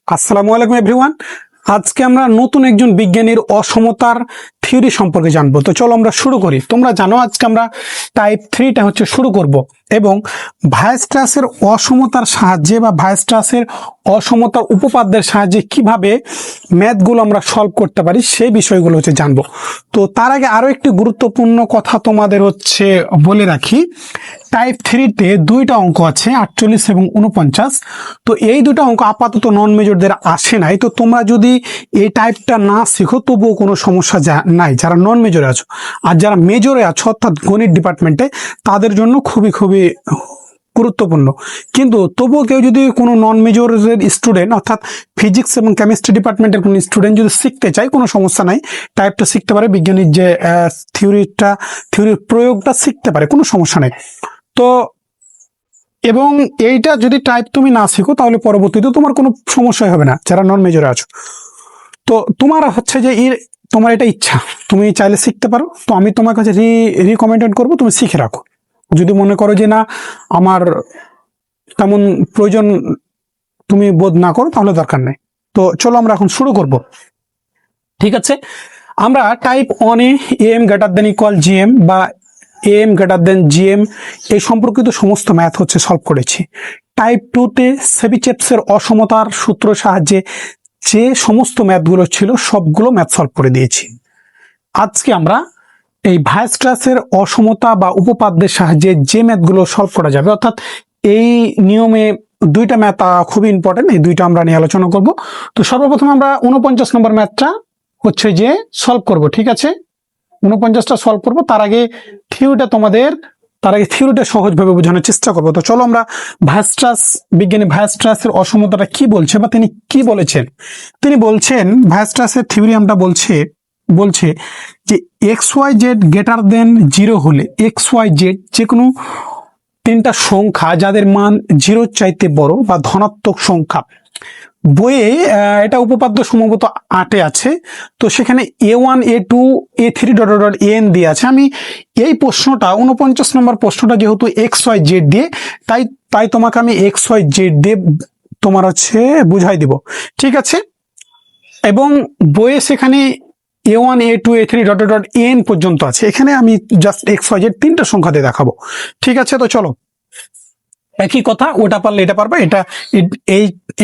আসসালামু আলাইকুম এভরিওয়ান। আজকে আমরা নতুন একজন বিজ্ঞানীর অসমতার থিওরি সম্পর্কে জানবো। তো চলো আমরা শুরু করি। তোমরা জানো আজকে আমরা টাইপ 3টা শুরু করব এবং ভায়াস্ট্রাসের অসমতার সাহায্যে বা ভায়াস্ট্রাসের অসমতার উপপাদ্যের সাহায্যে কিভাবে ম্যাথগুলো আমরা সলভ করতে পারি সেই বিষয়গুলো জানবো। তো তার আগে আরো একটি গুরুত্বপূর্ণ কথা তোমাদের বলে রাখি। টাইপ 3তে দুইটা অঙ্ক আছে, 48 এবং 49। তো এই দুটো অঙ্ক আপাতত নন মেজরদের আসে নাই। তো তোমরা যদি এই টাইপটা না শিখো তবুও কোনো সমস্যা নাই, যারা নন মেজরে আছো। আর যারা মেজরে আছো অর্থাৎ গণিত ডিপার্টমেন্টে, তাদের জন্য খুবই খুবই গুরুত্বপূর্ণ। কিন্তু তবুও কেউ যদি কোনো নন মেজরের স্টুডেন্ট অর্থাৎ ফিজিক্স এবং কেমিস্ট্রি ডিপার্টমেন্টের কোনো স্টুডেন্ট যদি শিখতে চায়, কোনো সমস্যা নাই, টাইপটা শিখতে পারে। বিজ্ঞানীর যে থিওরির প্রয়োগটা শিখতে পারে, কোনো সমস্যা নেই। তো এবং এইটা যদি টাইপ তুমি না শিখো তাহলে পরবর্তীতে তোমার কোনো সমস্যাই হবে না, যারা নন মেজরে আছো। তো তোমার যে তোমার এটা ইচ্ছা, তুমি চাইলে শিখতে পারো। তো আমি তোমার কাছে রিকমেন্ডেড করবো তুমি শিখে রাখো। যদি মনে করো যে না, আমার তেমন প্রয়োজন তুমি বোধ না করো, তাহলে দরকার নেই। তো চলো আমরা এখন শুরু করব। ঠিক আছে, আমরা টাইপ 1-এ am greater than equal gm বা am গ্রেটার দেন gm এই সম্পর্কিত সমস্ত ম্যাথ সলভ করেছি। টাইপ 2-তে সেবিচেভসের অসমতার সূত্র সাহায্যে যে সমস্ত ম্যাথগুলো ছিল সবগুলো ম্যাথ সলভ করে দিয়েছি। আজকে আমরা এই ভায়াস্ট্রাসের অসমতা বা উপপাদ্যের সাহায্যে যে ম্যাথগুলো সলভ করা যাবে, অর্থাৎ এই নিয়মে দুইটা ম্যাথ খুবই ইম্পর্টেন্ট, এই দুইটা আমরা নিয়ে আলোচনা করব। তো সর্বপ্রথম আমরা 49 নম্বর ম্যাথটা যে সলভ করব। ঠিক আছে, 49টা সলভ করব। তার আগে থিওরিটা সহজভাবে বোঝানোর চেষ্টা করব। তো চলো আমরা বিজ্ঞানী ভায়াস্ট্রাসের অসমতাটা কি বলছে বা তিনি কি বলেছেন। তিনি বলছেন ভায়াস্ট্রাসের থিওরিয়ামটা বলছে যে XYZ গ্রেটার দেন 0 হলে XYZ যে কোনো তিনটা সংখ্যা যাদের মান 0 চাইতে বড় বা ধনাত্মক সংখ্যা। বইয়ে এটা উপপাদ্য সম্ভবত 8-এ আছে। তো সেখানে A1 A2 A3 AN দিয়ে আছে। আমি এই প্রশ্নটা 49 নম্বর প্রশ্নটা যেহেতু XYZ দিয়ে, তাই তোমাকে আমি XYZ দিয়ে তোমার বুঝাই দিব। ঠিক আছে, এবং বইয়ে সেখানে A1 A2 A3 AN পর্যন্ত আছে। এখানে আমি জাস্ট XYZ তিনটা সংখ্যা দিয়ে দেখাবো। ঠিক আছে, তো চলো একই কথা, ওটা পারলে এটা পারবা, এটা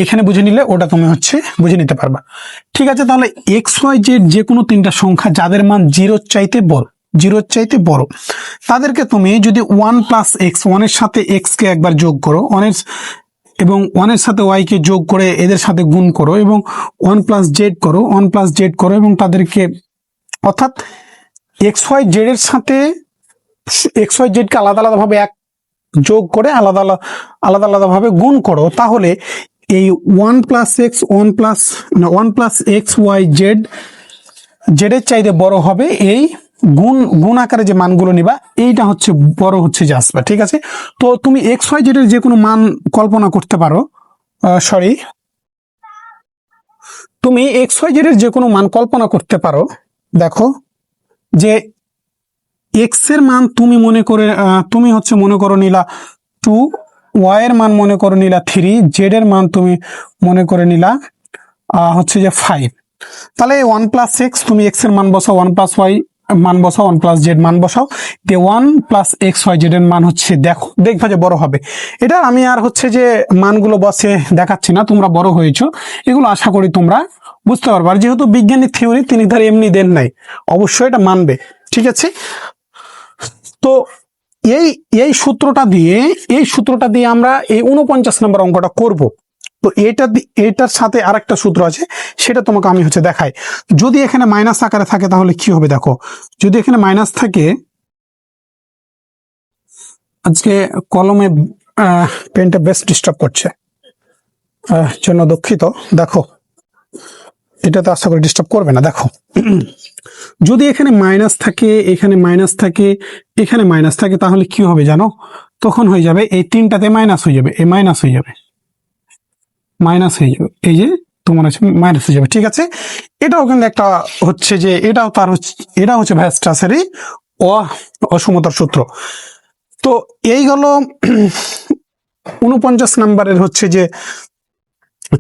এখানে বুঝে নিলে ওটা তুমি বুঝে নিতে পারবা। ঠিক আছে, তাহলে XYZ যে কোনো তিনটা সংখ্যা যাদের মান 0 চাইতে বড়, তাদেরকে তুমি যদি 1 + x, 1-এর সাথে x কে একবার যোগ করো, এবং 1-এর সাথে y কে যোগ করে এদের সাথে গুণ করো, এবং 1 + z করো এবং তাদেরকে, অর্থাৎ XYZ এর সাথে XYZ কে আলাদা আলাদাভাবে যোগ করে আলাদা ভাবে গুণ করো, তাহলে এই 1 + x y z এর চাইতে বড় হবে এই গুণ আকারে যে মানগুলো নিবা, এইটা বড় যে আসবে। ঠিক আছে, তো তুমি XYZ এর যে কোনো মান কল্পনা করতে পারো, তুমি XYZ এর যে কোনো মান কল্পনা করতে পারো। দেখো যে x এর মান তুমি মনে করো নিলা 2, y এর মান মনে করো নিলা 3, z এর মান তুমি মনে করে নিলা যে 5। তাহলে 1 + x তুমি x এর মান বসাও, 1 + y মান বসাও, 1 + z মান বসাও, 1 + x y z এর মান দেখবা যে বড় হবে। এটা আমি আর যে মানগুলো বসে দেখাচ্ছি না, তোমরা বড় হয়েছো, এগুলো আশা করি তোমরা বুঝতে পারবে। আর যেহেতু বিজ্ঞানী থিওরি, তিনি ধর এমনি দেন নাই, অবশ্যই এটা মানবে। ঠিক আছে, তো এই সূত্রটা দিয়ে আমরা এই 49 নম্বর অঙ্কটা করব। তো এটার সাথে আরেকটা সূত্র আছে, সেটা তোমাকে আমি দেখাই। যদি এখানে মাইনাস আকারে থাকে তাহলে কি হবে দেখো। যদি এখানে মাইনাস থাকে, আজকে কলমে পেনটা বেশ ডিস্টার্ব করছে, জন্য দুঃখিত। দেখো, এটাতে আশা করি ডিস্টার্ব করবে না। দেখো, যদি এখানে মাইনাস থাকে, এখানে মাইনাস থাকে, এখানে মাইনাস থাকে, তাহলে কি হবে জানো? তখন হয়ে যাবে এই তিনটাতে মাইনাস হয়ে যাবে, এই মাইনাস হয়ে যাবে, এই যে তোমার মাইনাস হয়ে যাবে। ঠিক আছে, এটাও কিন্তু একটা যে এটা ভায়াস্ট্রাসেরই অসমতার সূত্র। তো এই গেল 49 নম্বরের যে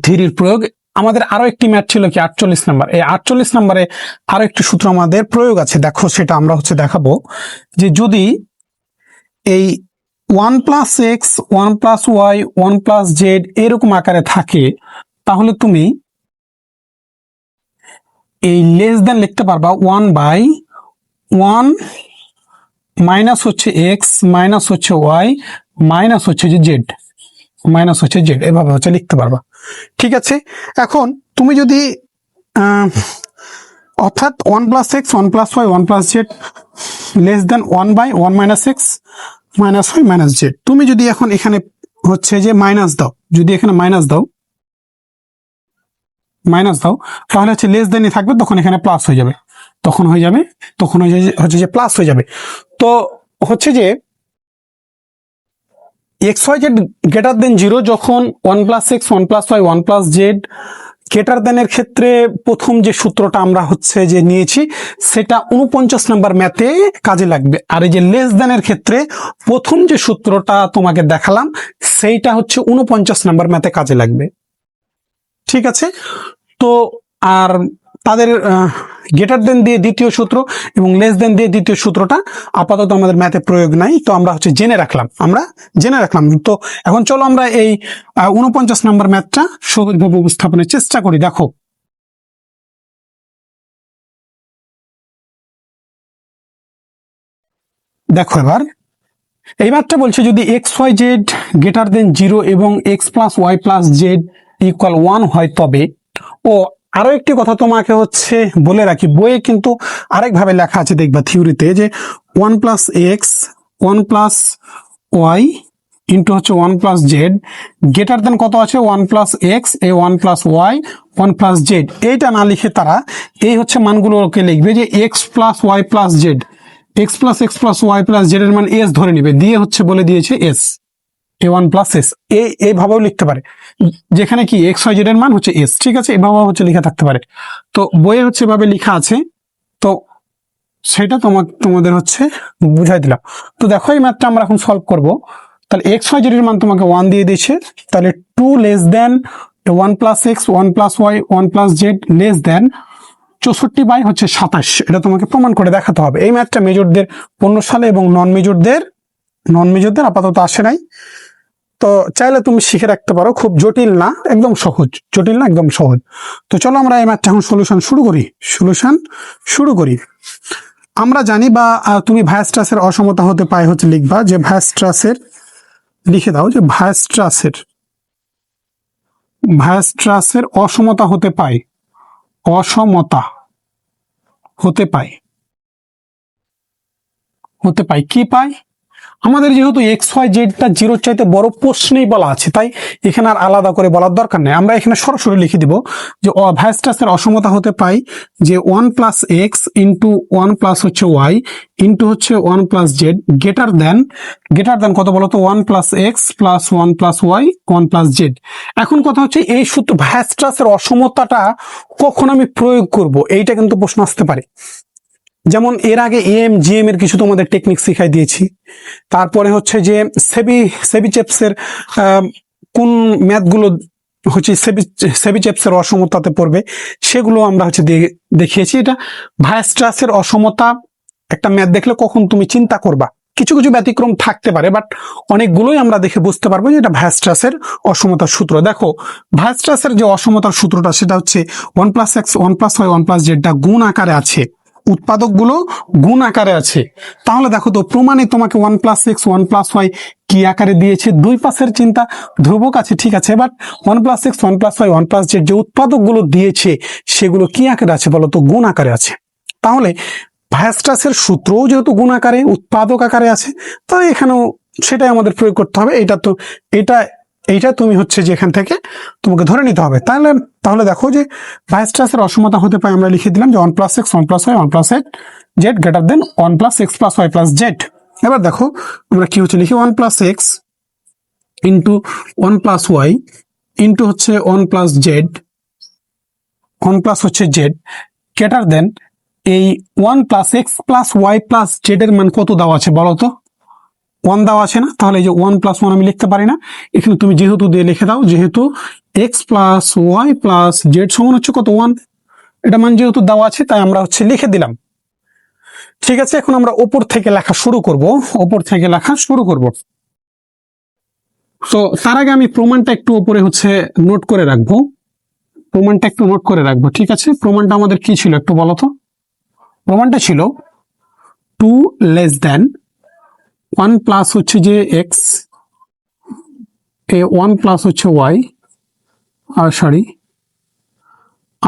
থিওরির প্রয়োগ। আমাদের আরো একটি ম্যাথ ছিল কি 48 নাম্বার। এই 48 নাম্বারে আরো একটি সূত্র আমাদের প্রয়োগ আছে, দেখো সেটা আমরা হচ্ছে দেখাবো। যে যদি এই 1 plus x 1 plus Y 1 plus Z এরকম আকারে থাকে, তাহলে তুমি এই লেস দেন লিখতে পারবা 1/1 মাইনাস হচ্ছে এক্স মাইনাস হচ্ছে ওয়াই মাইনাস হচ্ছে যে জেড, মাইনাস হচ্ছে জেড, এভাবে হচ্ছে লিখতে পারবা। ঠিক আছে, এখন তুমি যদি অর্থাৎ 1 plus x 1 plus Y 1 plus Z less than 1/1 minus X minus Y minus Z, তুমি যদি এখন এখানে হচ্ছে যে মাইনাস দাও, যদি এখানে মাইনাস দাও তাহলে হচ্ছে লেস দেনই থাকবে, তখন এখানে প্লাস হয়ে যাবে, তখন হচ্ছে যে প্লাস হয়ে যাবে। তো হচ্ছে যে x Y Z greater than 0 যখন 1 plus x 1 plus Y 1 plus Z greater দেনের ক্ষেত্রে প্রথম যে সূত্রটা আমরা হচ্ছে যে নিয়েছি সেটা 49 নাম্বার ম্যাথে কাজে লাগবে। আর এই যে লেস দেনের ক্ষেত্রে প্রথম যে সূত্রটা তোমাকে দেখালাম সেইটা হচ্ছে 49 নাম্বার ম্যাথে কাজে লাগবে। ঠিক আছে, তো আর তাদের গ্রেটার দেন দিয়ে দ্বিতীয় সূত্র এবং লেস দেন দিয়ে দ্বিতীয় সূত্রটা আপাতত আমাদের ম্যাথে প্রয়োগ নাই, তো আমরা হচ্ছে জেনে রাখলাম। তো এখন চলো আমরা এই 49 নাম্বার ম্যাথটা সহজভাবে উপস্থাপনের চেষ্টা করি। দেখো এবার এই ম্যাথটা বলছে যদি X Y Z greater than 0 এবং X plus Y plus Z equal 1 হয়, তবে ও আরো একটি কথা তোমাকে হচ্ছে বলে রাখি, বইয়ে কিন্তু আরেকভাবে লেখা আছে, দেখবা থিওরিতে, যে 1 plus x 1 plus Y into হচ্ছে 1 প্লাস জেড গ্রেটার দেন কত আছে 1 প্লাস এক্স এ 1 প্লাস ওয়াই 1 প্লাস জেড। এইটা না লিখে তারা এই হচ্ছে মানগুলোকে লিখবে যে X plus Y plus Z, X plus Y plus Z এর মান এস ধরে নিবে, দিয়ে হচ্ছে বলে দিয়েছে এস এ 1 প্লাস এস, এইভাবেও লিখতে পারে, যেখানে কি এক্স ওয়াই জেড এর মান হচ্ছে এস। ঠিক আছে, এভাবেও হচ্ছে লেখা থাকতে পারে, তো বইয়ে হচ্ছে এভাবে লেখা আছে, তো সেটা তোমাদের হচ্ছে বুঝাই দিলাম। তো দেখো এই ম্যাথটা আমরা এখন সলভ করব। তাহলে এক্স ওয়াই জেড এর মান তোমাকে 1 দিয়ে দিয়েছে, তাহলে 2 less than 1 plus x 1 plus Y 1 plus Z less than 64/27, এটা তোমাকে প্রমাণ করে দেখাতে হবে। এই ম্যাথটা মেজরদের 15 সালে এবং নন মেজরদের আপাতত আসে নাই, তো চাইলে তুমি শিখে রাখতে পারো, খুব জটিল না, একদম সহজ, তো চলো আমরা এই ম্যাথটা এখন সলিউশন শুরু করি। আমরা জানি বা তুমি ভায়াস্ট্রাসের অসমতা হতে পায় হচ্ছে লিখবা, যে ভায়াস্ট্রাসের লিখে দাও যে ভায়াস্ট্রাসের অসমতা হতে পায়, কি পায়, আমাদের যেহেতু এক্স ওয়াই জেডটা 0 চাইতে বড় প্রশ্নেই বলা আছে, তাই এখানে আর আলাদা করে বলার দরকার নেই, আমরা এখানে সরাসরি লিখে দিব যে ভায়াস্ট্রাসের অসমতা হতে পাই যে 1 প্লাস এক্স ইন্টু 1 প্লাস হচ্ছে ওয়াই ইন্টু হচ্ছে 1 প্লাস জেড গ্রেটার দেন কত বলতো 1 plus X plus 1 plus Y 1 plus Z. এখন কথা হচ্ছে এই সূত্র ভায়াস্ট্রাসের অসমতাটা কখন আমি প্রয়োগ করব, এইটা কিন্তু প্রশ্ন আসতে পারে। যেমন এর আগে এম জিএম এর কিছু তোমাদের টেকনিক শিখাই দিয়েছি, তারপরে হচ্ছে যে সেবিচেপসের কোন ম্যাথগুলো হচ্ছে সেবিচেপসের অসমতাতে পড়বে সেগুলো আমরা হচ্ছে দেখিয়েছি। এটা ভায়াস্ট্রাসের অসমতা একটা ম্যাথ দেখলে কখন তুমি চিন্তা করবা, কিছু ব্যতিক্রম থাকতে পারে, বাট অনেকগুলোই আমরা দেখে বুঝতে পারবো যে এটা ভায়াস্ট্রাসের অসমতার সূত্র। দেখো ভায়াস্ট্রাসের যে অসমতার সূত্রটা সেটা হচ্ছে 1 plus x 1 plus Y 1 plus জেডটা গুণ আকারে আছে, উৎপাদকগুলো গুণ আকারে আছে। তাহলে দেখো তো প্রমাণে তোমাকে 1 প্লাস এক্স 1 প্লাস ওয়াই কি আকারে দিয়েছে, দুই পাশের চিন্তা ধ্রুবক আছে, ঠিক আছে, but 1 plus x 1 plus Y 1 plus Z যে উৎপাদকগুলো দিয়েছে সেগুলো কি আকারে আছে বলতো, গুণ আকারে আছে। তাহলে ভায়াস্ট্রাসের সূত্রও যেহেতু গুণ আকারে উৎপাদক আকারে আছে, তাই এখানেও সেটাই আমাদের প্রয়োগ করতে হবে। এইটা তুমি হচ্ছে যে এখান থেকে তোমাকে ধরে নিতে হবে। তাহলে দেখো যে ভায়াস্ট্রাসের অসমতা হতে পারে, আমরা লিখে দিলাম যে 1 plus x 1 plus Y 1 plus Z greater than 1 plus X plus Y plus Z. এবার দেখো আমরা কি হচ্ছে লিখি 1 plus X into 1 plus Y into হচ্ছে 1 প্লাস জেড 1 প্লাস হচ্ছে জেড গ্রেটার দেন এই 1 plus X plus Y plus Z এর মান কত দেওয়া আছে বলো তো, 1 দেওয়া আছে না, তাহলে এই যে 1 প্লাস 1 আমি লিখতে পারি না, এখানে তুমি যেহেতু দিয়ে লিখে দাও, যেহেতু X plus Y plus Z সমান হচ্ছে কত 1। এটা মান যেহেতু দেওয়া আছে তাই আমরা হচ্ছে লিখে দিলাম। ঠিক আছে, এখন আমরা ওপর থেকে লেখা শুরু করব। তো তার আগে আমি প্রমাণটা একটু উপরে হচ্ছে নোট করে রাখবো। ঠিক আছে, প্রমাণটা আমাদের কি ছিল একটু বলো তো। প্রমাণটা ছিল 2 লেস দেন 1 প্লাস হচ্ছে যে এক্স, 1 প্লাস হচ্ছে ওয়াই,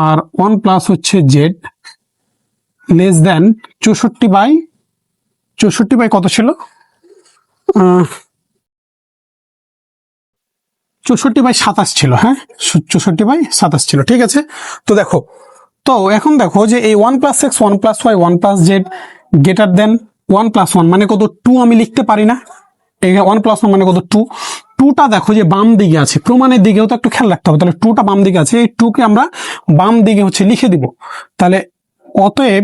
আর 1 প্লাস হচ্ছে জেড লেস দেন 64/64 কত ছিল, 64/27 ছিল। হ্যাঁ, 64/27 ছিল। ঠিক আছে, তো দেখো, তো এখন দেখো যে এই 1 plus x 1 plus Y 1 plus Z greater than 1 plus 1 মানে কত 2 আমি লিখতে পারি না। এই 1 প্লাস 1 মানে কত 2। 2টা দেখো যে বাম দিকে আছে, প্রমাণের দিকেও তো একটু খেয়াল রাখতে হবে। তাহলে 2টা বাম দিকে আছে, এই 2কে আমরা বাম দিকে হচ্ছে লিখে দিব। তাহলে অতএব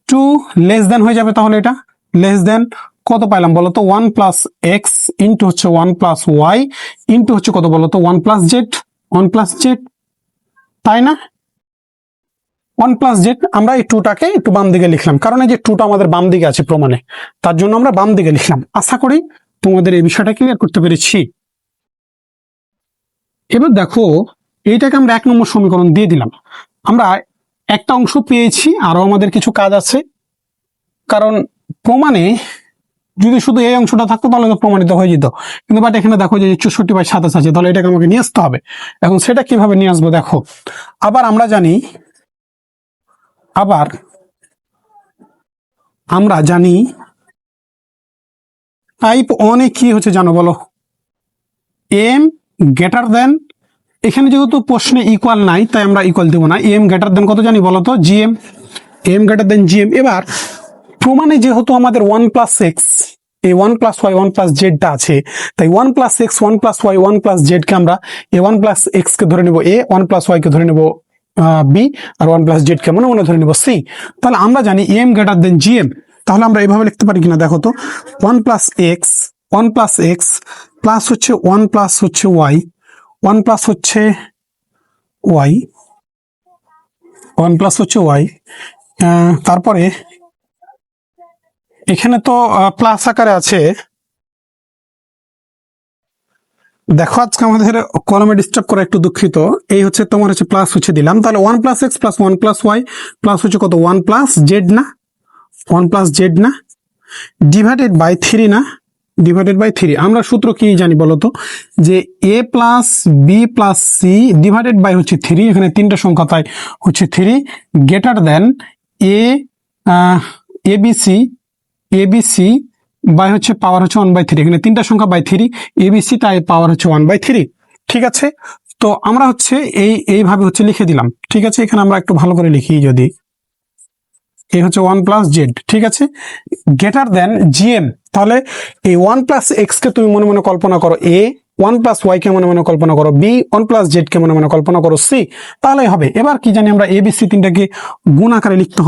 2 লেস দেন হয়ে যাবে। তাহলে এটা লেস দেন কত পাইলাম বলো তো 1 প্লাস এক্স ইন্টু হচ্ছে 1 প্লাস ওয়াই ইন্টু হচ্ছে কত বলো তো 1 প্লাস জেড, তাই না? 1 প্লাস জেড আমরা এই 2টাকে একটু বাম দিকে লিখলাম, কারণ এই যে 2টা আমাদের বাম দিকে আছে প্রমাণে, তার জন্য আমরা বাম দিকে লিখলাম। আশা করি তোমাদের এই বিষয়টা ক্লিয়ার করতে পেরেছি। এবার দেখো, এইটাকে আমরা 1 নম্বর সমীকরণ দিয়ে দিলাম। আমরা একটা অংশ পেয়েছি, আরো আমাদের কিছু কাজ আছে। কারণ প্রমাণে যদি শুধু এই অংশটা থাকতো তাহলে তো প্রমাণিত হয়ে যেত, কিন্তু বাট এখানে দেখো যে 64/27 আছে, তাহলে এটাকে আমাকে নিয়ে আসতে হবে। এখন সেটা কিভাবে নিয়ে আসবো দেখো। আবার আমরা জানি টাইপ 1 এ কি হচ্ছে জানো বলো, এম গ্রেটার দেন, এখানে যেহেতু প্রশ্নে ইকুয়াল নাই তাই আমরা ইকুয়াল দেবো না। এম গ্রেটার দেন কত জানি বলো তো GM, M greater than GM. এবার প্রমাণে যেহেতু আমাদের 1 প্লাস এক্স, এই 1 প্লাস ওয়াই 1 প্লাস জেডটা আছে, তাই 1 plus x 1 plus Y 1 plus জেডকে আমরা এ 1 প্লাস এক্স কে ধরে নেব এ, 1 প্লাস ওয়াই কে ধরে নেব বি, আর 1 প্লাস জেড কে মনে মনে ধরে নেব সি। তাহলে আমরা জানি এম গ্রেটার দেন জিএম। তাহলে আমরা এভাবে লিখতে পারি কিনা দেখো তো, 1 প্লাস এক্স প্লাস হচ্ছে 1 প্লাস হচ্ছে ওয়াই 1 প্লাস হচ্ছে ওয়াই 1 প্লাস হচ্ছে ওয়াই, তারপরে এখানে তো প্লাস আকারে আছে। দেখো আজকে আমাদের কলমে ডিস্টার্ব করা একটু দুঃখিত। এই হচ্ছে তোমার হচ্ছে প্লাস হচ্ছে দিলাম, তাহলে 1 plus X plus 1 plus Y plus হচ্ছে কত 1 প্লাস জেড না, 1 প্লাস জেড না, ডিভাইডেড বাই 3 না, ডিভাইডেড বাই 3। আমরা সূত্র কি জানি বলতো, যে a plus b plus c divided by হচ্ছে 3, এখানে 3টা সংখ্যা তাই হচ্ছে 3, greater than a ABC by হচ্ছে পাওয়ার হচ্ছে 1/3, এখানে 3টা সংখ্যা বাই 3, এবিসি তাই পাওয়ার হচ্ছে 1/3। ঠিক আছে, তো আমরা হচ্ছে এইভাবে হচ্ছে লিখে দিলাম। ঠিক আছে, এখানে আমরা একটু ভালো করে লিখি, যদি এই হচ্ছে 1 প্লাস জেড। ঠিক আছে, গ্রেটার দেন জিএম। তাহলে এই 1 প্লাস এক্স কে তুমি মনে মনে কল্পনা করো এ, 1 প্লাস ওয়াই কে মনে মনে কল্পনা করো বি, 1 প্লাস জেড কে মনে মনে কল্পনা করো সি, তাহলে হবে। এবার কি জানি আমরা এবিসি 3টাকে গুণ আকারে লিখতে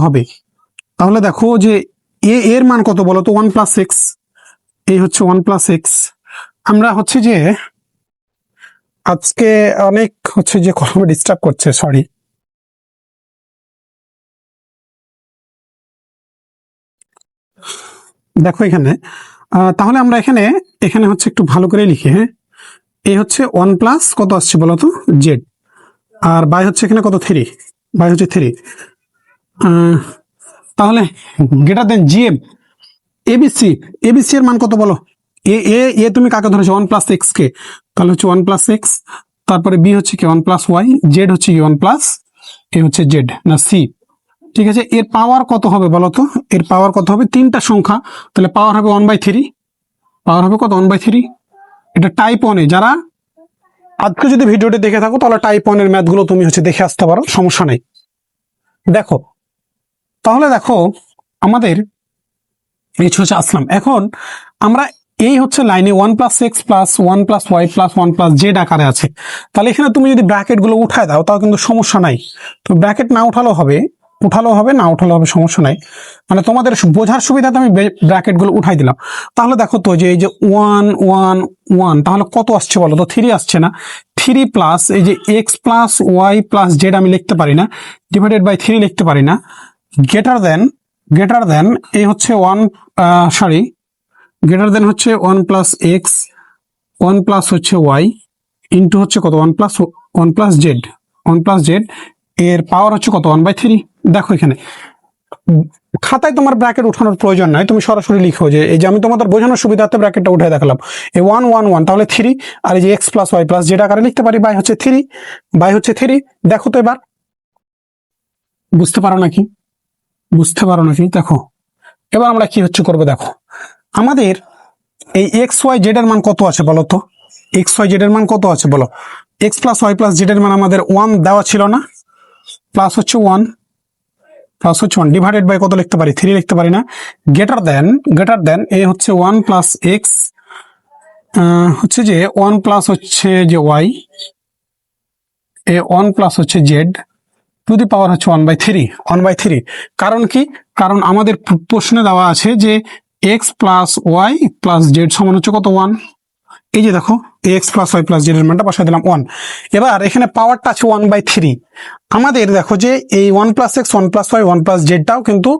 হবে। তাহলে দেখো যে এর মান কত বলো তো 1 প্লাস এক্স, এই হচ্ছে 1 প্লাস এক্স। আমরা হচ্ছে যে আজকে অনেক হচ্ছে যে কলমে ডিস্টার্ব করছে, সরি। দেখো এখানে তাহলে আমরা এখানে হচ্ছে একটু ভালো করে লিখি। হ্যাঁ, এই হচ্ছে 1 প্লাস কত আসছে বলো তো জেড, আর বাই হচ্ছে এখানে কত 3, বাই হচ্ছে 3। তাহলে গ্রেটার দেন জিএম এবিসি এর মান কত বলো, এ তুমি কাকে ধরেছো 1 প্লাস এক্স কে, তাহলে হচ্ছে 1 প্লাস এক্স, তারপরে বি হচ্ছে কি 1 প্লাস ওয়াই, জেড হচ্ছে কি 1 প্লাস এ হচ্ছে জেড না সি। ঠিক আছে, এর পাওয়ার কত হবে বলো তো, এর পাওয়ার কত হবে 3টা সংখ্যা, তাহলে পাওয়ার হবে 1/3, পাওয়ার হবে কত 1/3। এটা টাইপ 1 যারা আজকে যদি ভিডিওটি দেখে থাকো তাহলে টাইপ 1 ম্যাথগুলো তুমি হচ্ছে দেখে আসতে পারো, সমস্যা নেই। দেখো তাহলে দেখো আমাদের এই হচ্ছে আসলাম। এখন আমরা এই হচ্ছে লাইনে 1 plus X plus 1 plus Y plus 1 plus Z আকারে আছে। তাহলে এখানে তুমি যদি ব্র্যাকেট গুলো উঠায় দাও তাও কিন্তু সমস্যা নাই। তো ব্র্যাকেট না উঠালেও হবে, উঠালেও হবে, না উঠালেও হবে, সমস্যা নাই। মানে তোমাদের বোঝার সুবিধাতে আমি ব্র্যাকেটগুলো উঠাই দিলাম। তাহলে দেখো তো যে এই যে 1 1 1, তাহলে কত আসছে বলো তো? 3 আসছে না? 3 প্লাস এই যে X plus Y plus Z আমি লিখতে পারি না, ডিভাইডেড বাই 3 লিখতে পারি না, গ্রেটার দেন এই হচ্ছে 1, সরি, গ্রেটার দেন হচ্ছে 1 প্লাস এক্স, 1 প্লাস হচ্ছে ওয়াই ইন্টু হচ্ছে কত 1 প্লাস জেড, 1 প্লাস জেড এর পাওয়ার হচ্ছে কত 1/3। দেখো এখানে খাতায় তোমার ব্র্যাকেট উঠানোর প্রয়োজন নাই, তুমি সরাসরি লিখো যে এই যে আমি তোমাদের বোঝানোর সুবিধার্থে ব্র্যাকেটটা উঠে দেখালাম। এই 1 1 1 তাহলে 3, আর এই যে X plus Y plus Z আকারে লিখতে পারি বাই হচ্ছে 3। দেখো তো এবার বুঝতে পারো নাকি? দেখো এবার আমরা কি হচ্ছে করবো, দেখো আমাদের এই এক্স ওয়াই জেড এর মান কত আছে বলো তো? এক্স ওয়াই জেড এর মান কত আছে বলো? X plus Y plus Z এর মান আমাদের 1 দেওয়া ছিল না? প্লাস হচ্ছে 1, ডিভাইডেড বাই কত লিখতে পারি? 3 লিখতে পারি না? গ্রেটার দেন এ হচ্ছে 1 প্লাস এক্স, হচ্ছে যে 1 প্লাস হচ্ছে যে ওয়াই, এ 1 প্লাস হচ্ছে জেড টু দি পাওয়ার হচ্ছে 1/3। কারণ কি? কারণ আমাদের প্রশ্নে দেওয়া আছে যে X plus Y plus Z সমান হচ্ছে কত 1। এই যে দেখো X plus Y plus Z এর মানটা বসাই দিলাম 1। এবার এখানে পাওয়ারটা আছে 1/3। আমাদের দেখো যে এই 1 plus x 1 plus Y 1 plus জেডটাও কিন্তু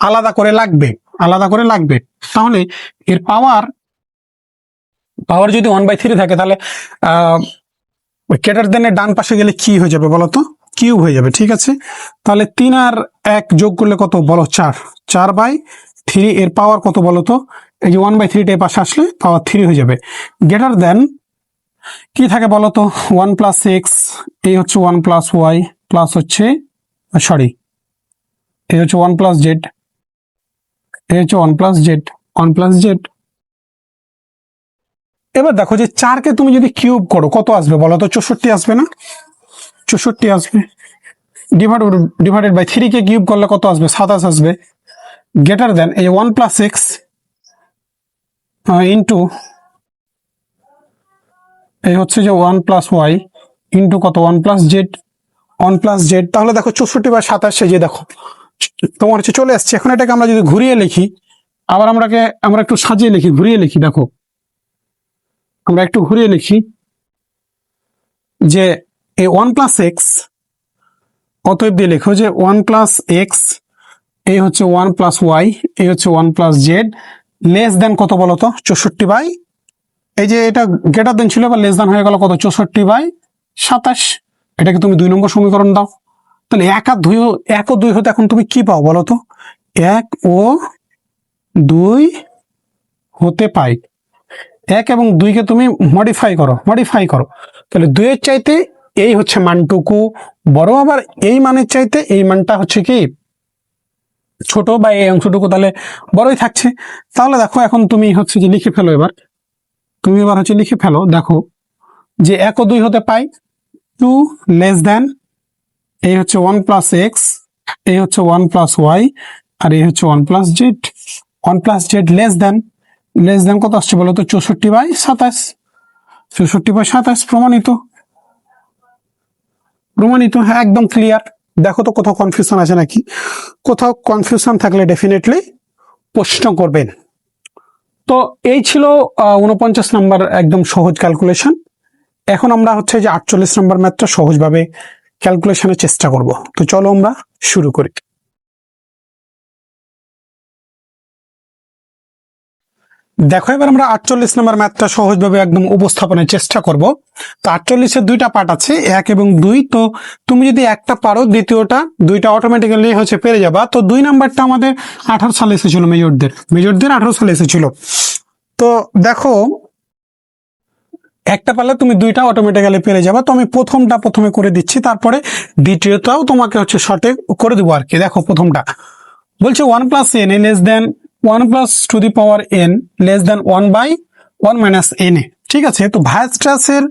আলাদা করে লাগবে। তাহলে এর পাওয়ার যদি 1/3 থাকে তাহলে গ্রেটার দেনের ডান পাশে গেলে কি হয়ে যাবে বলো তো? কিউব হয়ে যাবে, ঠিক আছে? তাহলে 3 আর 1 যোগ করলে কত বলো? 4/3 এর পাওয়ার কত বলো তো? এই যে 1/3 এর পাশে আসলে পাওয়ার 3 হয়ে যাবে। গ্রেটার দেন কি থাকে বলো তো? 1 প্লাস এক্স, এই হচ্ছে 1 প্লাস ওয়াই প্লাস হচ্ছে, সরি, এই হচ্ছে 1 প্লাস জেড, এই হচ্ছে 1 প্লাস জেড। এবার দেখো যে 4কে তুমি যদি কিউব করো কত আসবে বলো তো? 64 আসবে না? 64 আসবে। ডিভাইডেড বাই 3 কে কিউব করলে কত আসবে? 27 আসবে। গ্রেটার দেন এই 1 প্লাস এক্স ইন্টু এই হচ্ছে যে 1 প্লাস ওয়াই ইন্টু কত 1 প্লাস জেড। তাহলে দেখো 64/27, যে দেখো তোমার হচ্ছে চলে আসছে। এখন এটাকে আমরা যদি ঘুরিয়ে লিখি, আবার আমরা একটু সাজিয়ে লিখি, ঘুরিয়ে লিখি, দেখো আমরা একটু ঘুরিয়ে লিখি যে এই 1 প্লাস এক্স, অতএব দিয়ে লেখো যে 1 প্লাস এক্স, এই হচ্ছে 1 প্লাস ওয়াই, এই হচ্ছে 1 প্লাস জেড, লেস দেন কত বলো তো? 64 এই যে এটা গ্রেটার দেন ছিল বা লেস দেন হয়ে গেল কত? 64/27। এটাকে তুমি 2 নম্বর সমীকরণ দাও। তাহলে 1 ও 2 হতে এখন তুমি কি পাও বলো তো? 1 ও 2 হতে পাই। 1 এবং 2 কে তুমি মডিফাই করো, তাহলে 2 এর চাইতে এই হচ্ছে মানটুকু বড়, আবার এই মানের চাইতে এই মানটা হচ্ছে কি ছোট, বা এই অংশটুকু তাহলে বড়ই থাকছে। তাহলে দেখো এখন তুমি হচ্ছে যে লিখে ফেলো, এবার হচ্ছে লিখে ফেলো। দেখো যে 1 ও 2 হতে পাই 2 লেস দেন, এই হচ্ছে 1 প্লাস এক্স, এই হচ্ছে 1 প্লাস ওয়াই, আর এই হচ্ছে 1 plus Z. 1 plus Z less দেন কত আসছে বলো তো? 64/27। প্রমাণিত, হ্যাঁ একদম ক্লিয়ার। দেখো তো কোথাও কনফিউশন আছে নাকি? কোথাও কনফিউশন থাকলে ডেফিনেটলি প্রশ্ন করবেন। তো এই ছিল 49 নম্বর একদম সহজ ক্যালকুলেশন। এখন আমরা হচ্ছে যে 48 নম্বর ম্যাথটা সহজভাবে ক্যালকুলেশনের চেষ্টা করব। তো চলো আমরা শুরু করি। দেখো এবার আমরা 48 নম্বর ম্যাথটা সহজভাবে একদম উপস্থাপনের চেষ্টা করব। তো 48-এর 2টা পার্ট আছে, 1 এবং 2। তো তুমি যদি একটা পারো, দুইটা অটোমেটিক্যালি হচ্ছে পেরে যাবা। তো 2 নাম্বারটা আমাদের 18 সালে এসেছিল, মেজরদের 18 সালে এসেছিল। তো দেখো একটা পারলে তুমি 2টা অটোমেটিক্যালি পেরে যাবা। তো আমি প্রথমে করে দিচ্ছি, তারপরে দ্বিতীয়টাও তোমাকে হচ্ছে শর্টে করে দেবো আর কি। দেখো প্রথমটা বলছে 1 plus n a less than 1 plus two the power n less than 1/1 minus N a. ঠিক আছে? তো ভ্যাস্ট্রাসের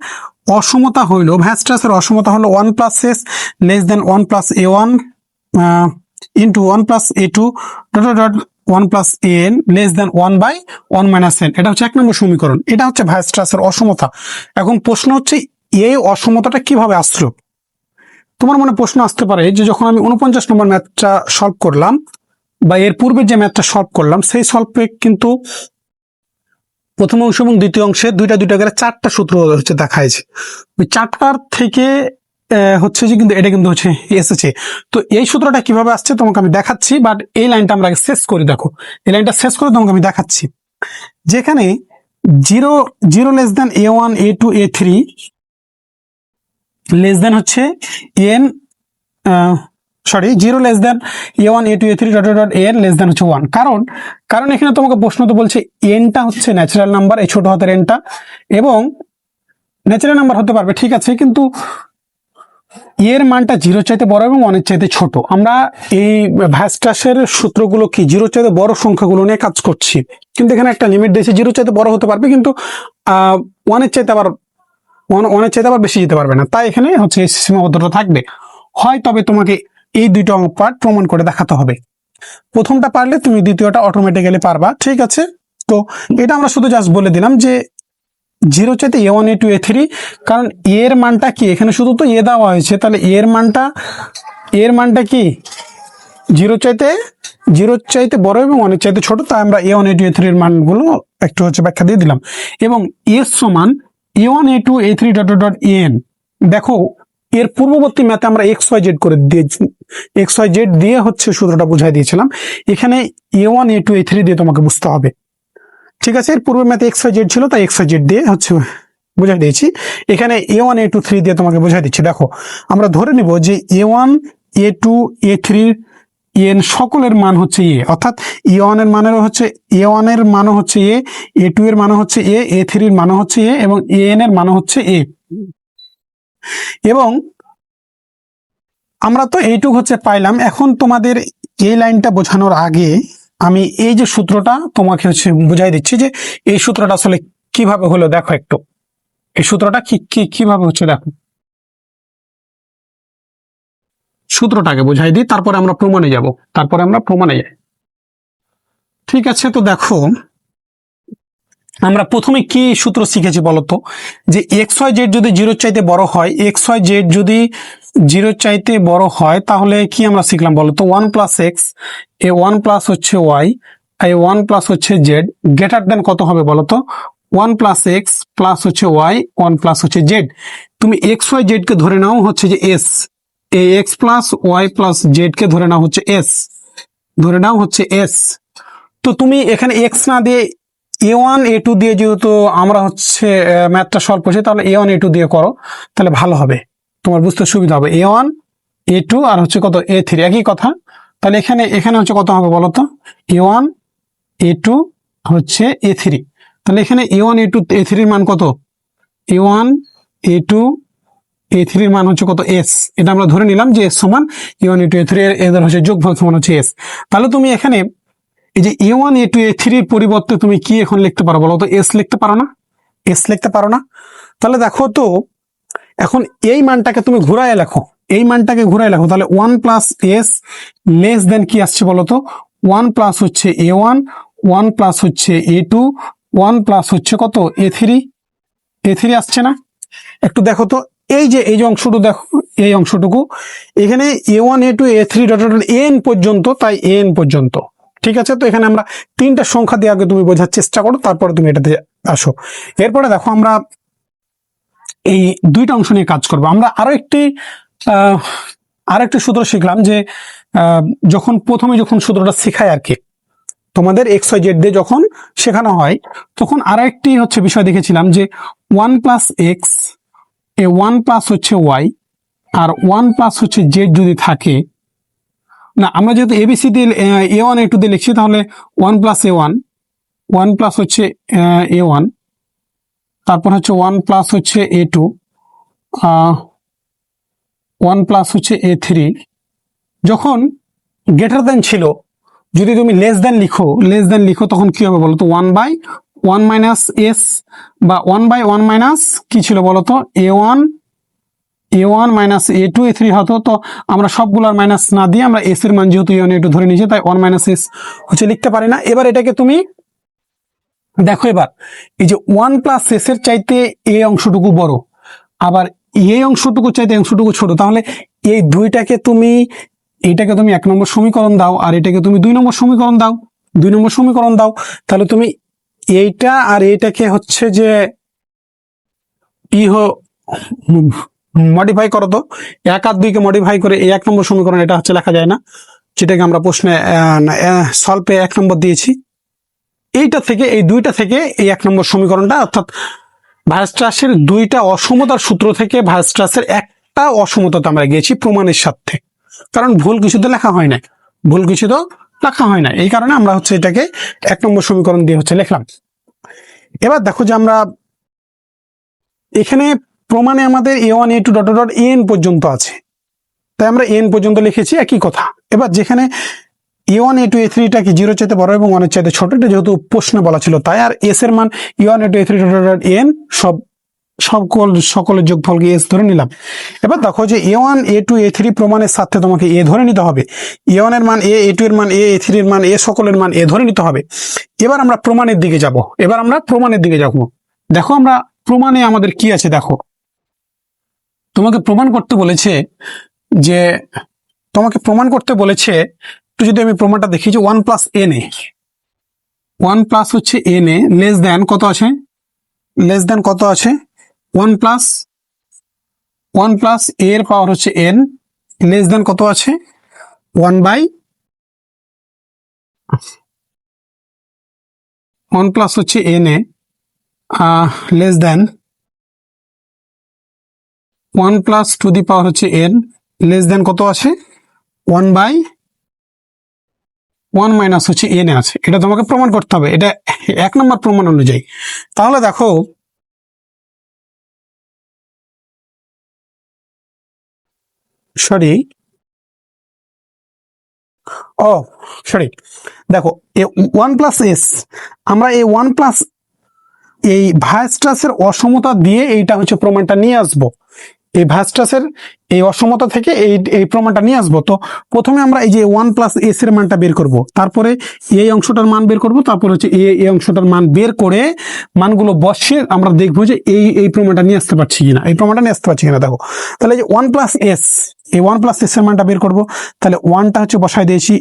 অসমতা হলো 1 plus s less than 1 plus a one into 1 plus a two dot 1 plus n less than 1/1 minus n. এটা হচ্ছে 1 নম্বর সমীকরণ। এটা হচ্ছে ভ্যাস্ট্রাসের অসমতা। এখন প্রশ্ন হচ্ছে এই অসমতাটা কিভাবে আসলো? তোমার মনে প্রশ্ন আসতে পারে যে যখন আমি 49 নম্বর ম্যাথটা সলভ করলাম বা এর পূর্বে যে ম্যাথটা সলভ করলাম সেই সলভে কিন্তু প্রথম অংশ এবং দ্বিতীয় অংশে দুইটা দুইটা করে 4টা সূত্র হচ্ছে দেখাইছে। ওই 4টার থেকে হচ্ছে যে কিন্তু এটা কিন্তু হচ্ছে এসেছে। তো এই সূত্রটা কিভাবে আসছে তোমাকে আমি দেখাচ্ছি, বাট এই লাইনটা আমরা আগে শেষ করি। দেখো এই লাইনটা শেষ করে তোমাকে আমি দেখাচ্ছি। যেখানে 0 less than a1 a2 a3 less than হচ্ছে n 0 less than a1 a2 a3 dot dot n less than হচ্ছে 1। কারণ এখানে তোমাকে প্রশ্ন তো বলছে nটা হচ্ছে ন্যাচারাল নাম্বার, এই ছোট হাতের nটা, এবং ন্যাচারাল নাম্বার হতে পারবে ঠিক আছে, কিন্তু এর মানটা 0 চাইতে বড় এবং 1 এর চাইতে ছোট। আমরা এই ভাস্টাসের সূত্রগুলো কি 0 চাইতে বড় সংখ্যাগুলো নিয়ে কাজ করছি, কিন্তু এখানে একটা লিমিট দিয়েছে 0 চাইতে বড় হতে পারবে, কিন্তু 1 এর চাইতে আবার বেশি যেতে পারবে না। তাই এখানে হচ্ছে এই সীমাবদ্ধতা থাকবে হয়, তবে তোমাকে এই দুইটা পার্ট প্রমাণ করে দেখাতে হবে। প্রথমটা পারলে তুমি দ্বিতীয়টা অটোমেটিক্যালি পারবা, ঠিক আছে। তো এটা আমরা শুধু জাস্ট বলে দিলাম যে 0 চাইতে a1 a2 a3, কারণ এর মানটা কি এখানে শুধু তো এ দেওয়া হয়েছে, তাহলে এর মানটা কি 0 চাইতে বড় এবং 1 এর চাইতে ছোট। তাই আমরা a1 a2 a3 এর মানগুলো একটু হচ্ছে ব্যাখ্যা দিয়ে দিলাম। এবং এর সমান a1 a2 a3 dot dot n। দেখো এর পূর্ববর্তী ম্যাথে আমরা xyz করে দিয়েছি, xyz দিয়ে হচ্ছে সূত্রটা বুঝাই দিয়েছিলাম। এখানে a1 a2 a3 দিয়ে তোমাকে বুঝতে হবে, ঠিক আছে। এর পূর্বে ম্যাথে xyz ছিল, তাই xyz দিয়ে হচ্ছে বুঝাই দিয়েছি। এখানে a1 a2 3 দিয়ে তোমাকে বুঝাই দিচ্ছি। দেখো আমরা ধরে নিব যে a1 a2 a3 n সকলের মান হচ্ছে a, অর্থাৎ a1 এর মানের হচ্ছে a1 এর মানও হচ্ছে a, a2 এর মানও হচ্ছে a, a3 এর মানও হচ্ছে a, এবং an এর মানও হচ্ছে a। এবং আমরা তো এইটুকু হচ্ছে পাইলাম। এখন তোমাদের এই লাইনটা বোঝানোর আগে আমি এই যে সূত্রটা তোমাকে হচ্ছে বুঝাই দিচ্ছি যে এই সূত্রটা আসলে কিভাবে হলো। দেখো একটু এই সূত্রটা কিভাবে হচ্ছে, দেখো সূত্রটাকে বুঝাই দিই, তারপরে আমরা প্রমাণে যাব। যাই, ঠিক আছে। তো দেখো আমরা প্রথমে কি সূত্র শিখেছি বলতো, যে xyz যদি 0 চাইতে বড় হয়, xyz যদি 0 চাইতে বড় হয়, তাহলে কি আমরা শিখলাম বলতো, 1 প্লাস এক্স, এ 1 প্লাস হচ্ছে ওয়াই, এই 1 প্লাস হচ্ছে জেড গ্রেটার দেন কত হবে বলতো, 1 প্লাস এক্স প্লাস হচ্ছে ওয়াই 1 প্লাস হচ্ছে জেড। তুমি xyz কে ধরে নাও হচ্ছে যে এস, এই x plus Y plus Z কে ধরে নাও হচ্ছে এস, তো তুমি এখানে এক্স না দিয়ে a1 a2 দিয়ে, যেহেতু আমরা হচ্ছে ম্যাথটা সলভ করছি, তাহলে a1 a2 দিয়ে করো, তাহলে ভালো হবে, তোমার বুঝতে সুবিধা হবে। a1 a2 আর হচ্ছে কত a3 একই কথা। তাহলে এখানে হচ্ছে কত হবে বলতো, a1 a2 হচ্ছে a3। তাহলে এখানে a1 a2 a3 এর মান কত, a1 a2 a3 এর মান হচ্ছে কত s। এটা আমরা ধরে নিলাম যে s সমান a1 a2 a3 এদের হচ্ছে যোগফল সমান হচ্ছে s। তাহলে তুমি এখানে এই যে a1 a2 a3 এর পরিবর্তে তুমি কি এখন লিখতে পারো বলো তো, s লিখতে পারো না। তাহলে দেখো তো এখন এই মানটাকে তুমি ঘুরায় লেখো, তাহলে 1 প্লাস s লেস দেন কি আসছে বলতো, 1 প্লাস হচ্ছে a1, 1 প্লাস হচ্ছে a2, 1 প্লাস হচ্ছে কত a3 আসছে না। একটু দেখো তো এই যে অংশটুকু দেখো, এই অংশটুকু এখানে a1 a2 a3 dot dot n পর্যন্ত, তাই n পর্যন্ত, ঠিক আছে। তো এখানে আমরা 3টা সংখ্যা দিয়ে আগে তুমি বোঝার চেষ্টা করো, তারপরে তুমি এটাতে আসো। এরপরে দেখো আমরা এই দুইটা অংশ নিয়ে কাজ করবো। আমরা আরো একটি সূত্র শিখলাম যে প্রথমে যখন সূত্রটা শেখায় আর কি, তোমাদের xyz দিয়ে যখন শেখানো হয়, তখন আরো একটি হচ্ছে বিষয় দেখেছিলাম যে 1 প্লাস এক্স, এ 1 প্লাস হচ্ছে ওয়াই আর 1 প্লাস হচ্ছে জেড যদি থাকে না, আমরা যেহেতু এবিসি দিয়ে a1 a2 দিয়ে লিখছি, তাহলে 1 প্লাস a1, 1 প্লাস হচ্ছে a1, তারপর হচ্ছে 1 প্লাস হচ্ছে a2, 1 প্লাস হচ্ছে a3। যখন গ্রেটার দেন ছিল, যদি তুমি লেস দেন লিখো তখন কি হবে বলতো, 1/1 মাইনাস এস বা 1/1 মাইনাস কি ছিল বলতো, a1 মাইনাস a2 a3 হতো। তো আমরা সবগুলোর মাইনাস না দিয়ে আমরা এস এর মান যেহেতু a1 a2 ধরে নিয়েছি, তাই 1 মাইনাস এস হচ্ছে লিখতে পারি না। এবার এটাকে তুমি দেখো, এবার এই যে 1 প্লাস এস এর চাইতে এই অংশটুকু বড়, আবার এই অংশটুকু চাইতে এই অংশটুকু ছোট, তাহলে এই দুইটাকে তুমি, এইটাকে তুমি 1 নম্বর সমীকরণ দাও আর এটাকে তুমি 2 নম্বর সমীকরণ দাও, 2 নম্বর সমীকরণ দাও, তাহলে তুমি এইটা আর এইটাকে হচ্ছে যে মডিফাই করো তো, 1 আর 2 কে মডিফাই করে এই 1 নম্বর সমীকরণ এটা হচ্ছে লেখা যায় না, যেটাকে আমরা প্রশ্নে সলভে 1 নম্বর দিয়েছি। এইটা থেকে এই দুইটা থেকে এই 1 নম্বর সমীকরণটা, অর্থাৎ ভার্স্ট্রাসের দুইটা অসমতার সূত্র থেকে ভার্স্ট্রাসের একটা অসমতাতে আমরা গিয়েছি প্রমাণের সাথে, কারণ ভুল কিছু তো লেখা হয় না, ভুল কিছু তো লেখা হয় না, এই কারণে আমরা হচ্ছে এটাকে 1 নম্বর সমীকরণ দিয়ে হচ্ছে লিখলাম। এবার দেখো যে আমরা এখানে প্রমাণে আমাদের a1 a2 dot dot an পর্যন্ত আছে, তাই আমরা n পর্যন্ত লিখেছি, একই কথা। এবার যেখানে a1 a2 a3 টা কি 0 চাইতে বড় এবং 1 এর চাইতে ছোট, এটা যেহেতু প্রশ্নে বলা ছিল তাই, আর s এর মান a1 a2 a3 dot dot n সকলের যোগফলকে s ধরে নিলাম। এবার দেখো যে a1 a2 a3 প্রমাণের সাথে তোমাকে a ধরে নিতে হবে, a1 এর মান a, a2 এর মান a, a3 এর মান a, সকলের মান a ধরে নিতে হবে। এবার আমরা প্রমাণের দিকে যাব, দেখো আমরা প্রমাণে আমাদের কি আছে। দেখো তোমাকে প্রমাণ করতে বলেছে যে, একটু যদি আমি প্রমাণটা দেখি যে 1 প্লাস এন এ, 1 প্লাস হচ্ছে এন এ লেস দেন কত আছে, 1 প্লাস এ এর পাওয়ার হচ্ছে এন লেস দেন কত আছে 1 প্লাস হচ্ছে n a less than 1 plus two the power হচ্ছে এন লেস দেন কত আছে 1 মাইনাস হচ্ছে এন এ আছে। এটা তোমাকে প্রমাণ করতে হবে, এটা 1 নম্বর প্রমাণ অনুযায়ী। তাহলে দেখো দেখো 1 প্লাস এস, আমরা এই 1 প্লাস এই ভার্স্ট্রাসের অসমতা দিয়ে এইটা হচ্ছে প্রমাণটা নিয়ে আসবো, এই ভার্স্ট্রাসের এই অসমতা থেকে এই প্রমাণটা নিয়ে আসবো। তো প্রথমে আমরা এই যে 1 প্লাস এস এর মানটা বের করব, তারপরে এই অংশটার মান বের করব, তারপরে হচ্ছে এই অংশটার মান বের করে মানগুলো বসিয়ে আমরা দেখবো যে এই প্রমাণটা নিয়ে আসতে পারছি কিনা, দেখো তাহলে এই যে 1 প্লাস এস, এই 1 প্লাস এস এর মানটা বের করব, তাহলে 1টা হচ্ছে বসাই দিয়েছি,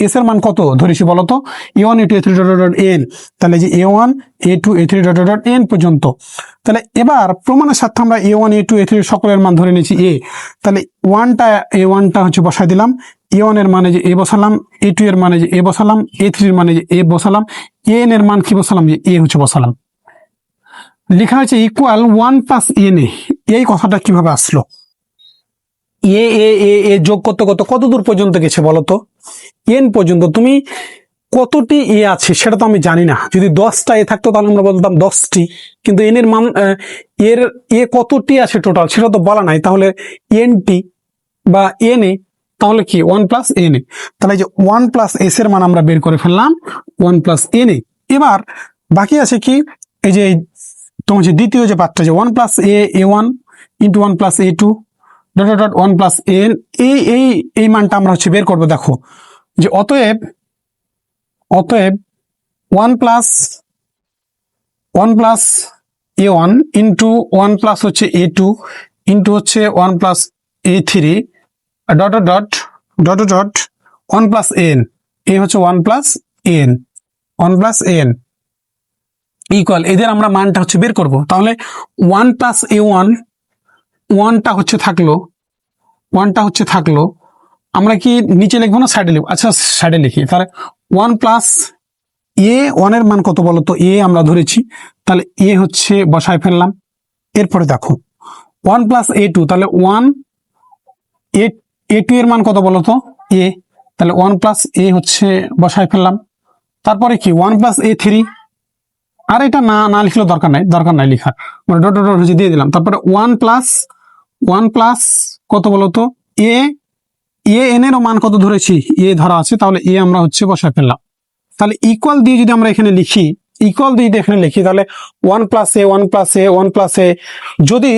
এস এর মান কত ধরেছি বলতো a1 a2 a3 dot dot n, তাহলে যে a1 a2 a3 dot dot n পর্যন্ত। তাহলে এবার প্রমাণের সাথে আমরা a1 a2 a3 সকলের মান ধরে নিয়েছি a, তাহলে a1টা হচ্ছে বসাই দিলাম, a1 এর মানে যে a বসালাম, a2 এর মানে যে a বসালাম, a3 এর মানে যে a বসালাম, an এর মান কি বসালাম যে a হচ্ছে বসালাম। লেখা হচ্ছে ইকুয়াল 1 প্লাস n এ, এই কথাটা কিভাবে আসলো, এ এ এ এ যোগ করতে কত দূর পর্যন্ত গেছে বলতো n পর্যন্ত। তুমি কতটি এ আছে সেটা তো আমি জানি না, যদি 10টা এ থাকতো তাহলে আমরা বলতাম 10টি, কিন্তু এন এর মান এর এ কতটি আছে টোটাল সেটা তো বলা নাই, তাহলে এনটি বা এন এ, তাহলে কি 1 প্লাস এন এ, তাহলে যে 1 প্লাস এস এর মান আমরা বের করে ফেললাম 1 প্লাস এন এ। এবার বাকি আছে কি, এই যে তোমার যে দ্বিতীয় যে পার্টটা যে 1 plus a1 into 1 plus a2 dot dot 1 plus N, এই মানটা আমরা হচ্ছে বের করবো। দেখো যে অতএব 1 প্লাস a1 ইন্টু 1 প্লাস হচ্ছে a2 ইন্টু হচ্ছে 1 plus a3 dot dot 1 plus n, এই হচ্ছে 1 প্লাস n ইকুয়াল, এদের আমরা মানটা হচ্ছে বের করব। তাহলে 1 প্লাস a1, 1টা হচ্ছে থাকলো, আমরা কি নিচে লিখবো না সাইডে লিখবো, আচ্ছা সাইডে লিখি, তাহলে 1 প্লাস a1 এর মান কত বলতো a আমরা ধরেছি, তাহলে a হচ্ছে বসায় ফেললাম। এরপরে দেখো 1 প্লাস a2, তাহলে 1 a2 এর মান কত বলতো a, তাহলে 1 প্লাস a হচ্ছে বসায় ফেললাম। তারপরে কি 1 প্লাস a3, আর এটা না লিখলেও দরকার নাই লেখার, মানে ডট ডট হচ্ছে দিয়ে দিলাম। তারপরে 1 প্লাস কত বলতো a এন এর মান কত ধরেছি a ধরা আছে, তাহলে a আমরা হচ্ছে বসায় ফেললাম। তাহলে ইকুয়াল দিয়ে যদি আমরা এখানে লিখি, তাহলে 1 প্লাস এ 1 প্লাস এ, যদি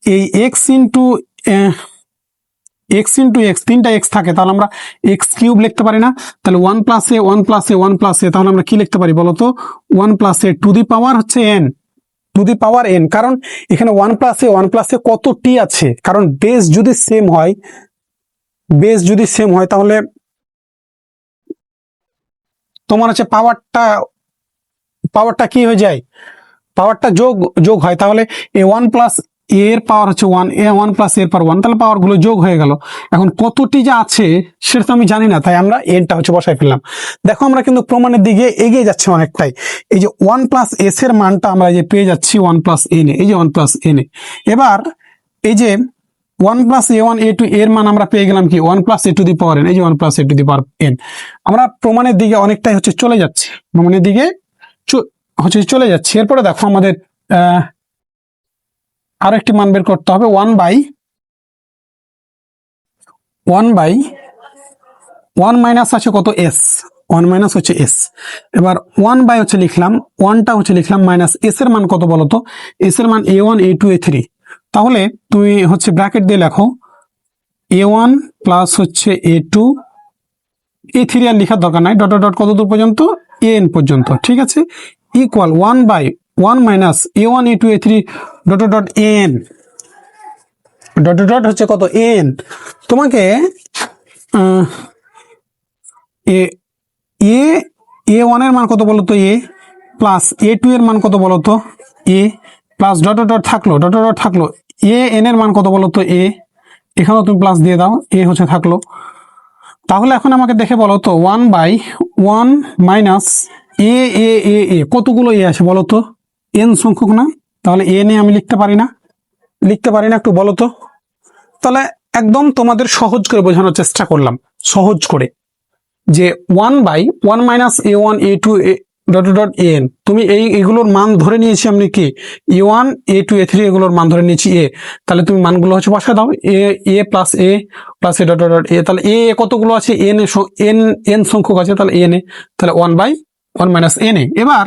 এই এক্স ইন্টু এক্স 3টা এক্স থাকে তাহলে আমরা এক্স কিউব লিখতে পারি না, তাহলে 1 প্লাস এ তাহলে আমরা কি লিখতে পারি বলতো 1 plus a to the power হচ্ছে n, two to the power N, কারণ এখানে ওয়ান প্লাস এ কত টি আছে, কারণ বেস যদি সেম হয়, তাহলে তোমার হচ্ছে পাওয়ারটা কি হয়ে যায়, পাওয়ারটা যোগ হয়। তাহলে এ ওয়ান প্লাস এর পাওয়ার হচ্ছে ওয়ান, এ ওয়ান প্লাস এর পাওয়ার ওয়ান, তাহলে পাওয়ার গুলো যোগ হয়ে গেল। এখন কতটি যে আছে সেটা তো আমি জানি না, তাই আমরা এনটা হচ্ছে বসাই ফেললাম। দেখো আমরা কিন্তু প্রমাণের দিকে এগিয়ে যাচ্ছি অনেকটাই। এই যে ওয়ান প্লাস এস এর মানটা আমরা যে পেয়ে যাচ্ছি ওয়ান প্লাস এন এ, এই যে ওয়ান প্লাস এন এ। এবার এই যে one plus a one A two এর মান আমরা পেয়ে গেলাম কি one plus a to the power N, এই যে one plus a to the power N. আমরা প্রমাণের দিকে অনেকটাই হচ্ছে চলে যাচ্ছি, প্রমাণের দিকে চলে যাচ্ছি। এরপরে দেখো আমাদের আরো একটি মান বের করতে হবে, ওয়ান বাই ওয়ান মাইনাস আছে কত এস, ওয়ান মাইনাস হচ্ছে এস। এবার ওয়ান বাই হচ্ছে লিখলাম, ওয়ানটা হচ্ছে লিখলাম মাইনাস এস এর মান কত বলতো, এস এর মান a one A two A three. তাহলে তুমি হচ্ছে ব্র্যাকেট দিয়ে লেখো এ ওয়ান প্লাস হচ্ছে এ টু এ থ্রি, আর লেখার দরকার নাই, ডট ডট কত দূর পর্যন্ত এন পর্যন্ত, ঠিক আছে, equal one by one minus A one A two A three dot dot N, dot dot হচ্ছে কত এন। তোমাকে এ ওয়ানের মান কত বলতো এ, প্লাস এ টু এর মান কত বলতো এ, প্লাস ডট ডট থাকলো এ এন এর মান কত বলতো এ, এখানেও তুমি প্লাস দিয়ে দাও, এ হচ্ছে থাকলো। তাহলে এখন আমাকে দেখে বলো তো ওয়ান বাই ওয়ান মাইনাস এ এ এ এ কতগুলো এ আছে বলো তো, এন সংখ্যক না, তাহলে এ নিয়ে আমি লিখতে পারি না, একটু বলো তো। তাহলে একদম তোমাদের সহজ করে বোঝানোর চেষ্টা করলাম, সহজ করে, যে one by one minus A one A two dot dot n, তুমি এইগুলোর মান ধরে নিয়েছি আমি কি a one A two A three, এগুলোর মান ধরে নিয়েছি এ, তাহলে তুমি মানগুলো হচ্ছে বসায় দাও, a plus a dot dot a, তাহলে এ কতগুলো আছে এন সংখ্যক আছে, তাহলে এন এ, তাহলে one by one minus N A. এবার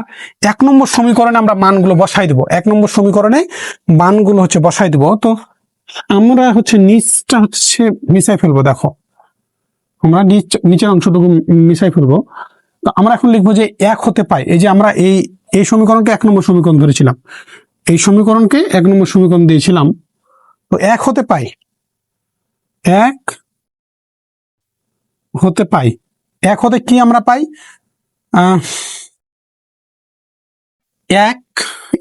এক নম্বর সমীকরণে আমরা মানগুলো বসাই দেবো, এক নম্বর সমীকরণে মানগুলো হচ্ছে বসাই দেবো। তো আমরা হচ্ছে নিচটা হচ্ছে মিশাই ফেলবো, দেখো আমরা নিচের অংশটুকু মিশাই ফেলবো। তো আমরা এখন লিখবো যে এক হতে পাই, এই যে আমরা এই সমীকরণকে এক নম্বর সমীকরণ ধরেছিলাম, এই সমীকরণকে এক নম্বর সমীকরণ দিয়েছিলাম, তো এক হতে পাই, এক হতে কি আমরা পাই,